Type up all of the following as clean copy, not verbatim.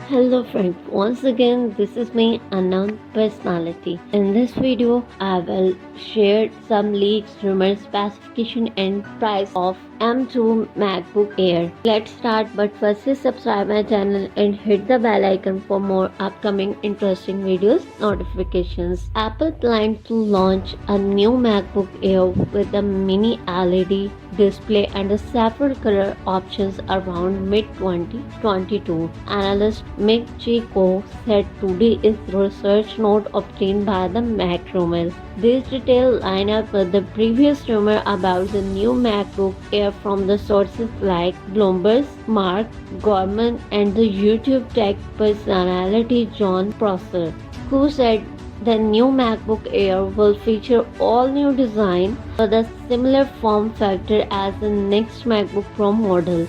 Hello friends, once again this is me unknown personality. In this video I will share some leaks, rumors, specification and price of M2 Macbook Air. Let's start, but firstly subscribe my channel and hit the bell icon for more upcoming interesting videos notifications. Apple plans to launch a new Macbook Air with a mini LED display and the several color options around mid-2022. Analyst Mick Chico said today is research note obtained by the Mac rumor. These details line up with the previous rumor about the new MacBook Air from the sources like Bloomberg, Mark Gorman, and the YouTube tech personality John Prosser, who said the new MacBook Air will feature all new design with a similar form factor as the next MacBook Pro model,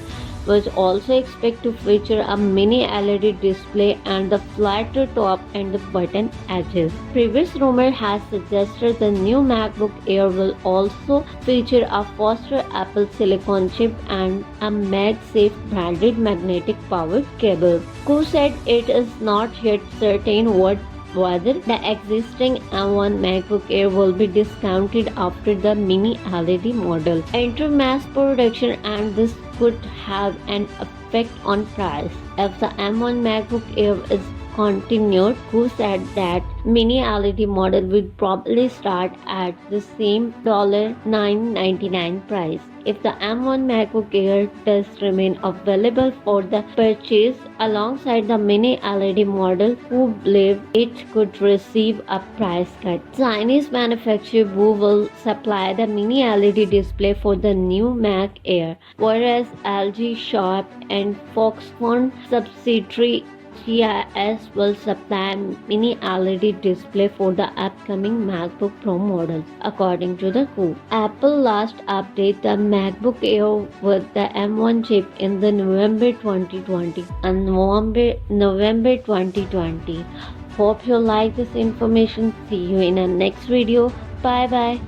which also expect to feature a mini LED display and the flatter top and the button edges. Previous rumor has suggested the new MacBook Air will also feature a faster Apple Silicon chip and a MagSafe branded magnetic power cable. Who said it is not yet certain whether the existing M1 MacBook Air will be discounted after the mini LED model enter mass production, and this could have an effect on price. If the M1 MacBook Air is continued, who said that mini LED model would probably start at the same $999 price. If the M1 MacBook Air does remain available for the purchase alongside the mini LED model, who believe it could receive a price cut. Chinese manufacturer Wu will supply the mini LED display for the new Mac Air, whereas LG, Sharp and Foxconn subsidiary GIS will supply mini LED display for the upcoming MacBook Pro models, according to the Wu. Apple last updated the MacBook Air with the M1 chip in the November 2020. Hope you like this information. See you in the next video. Bye bye.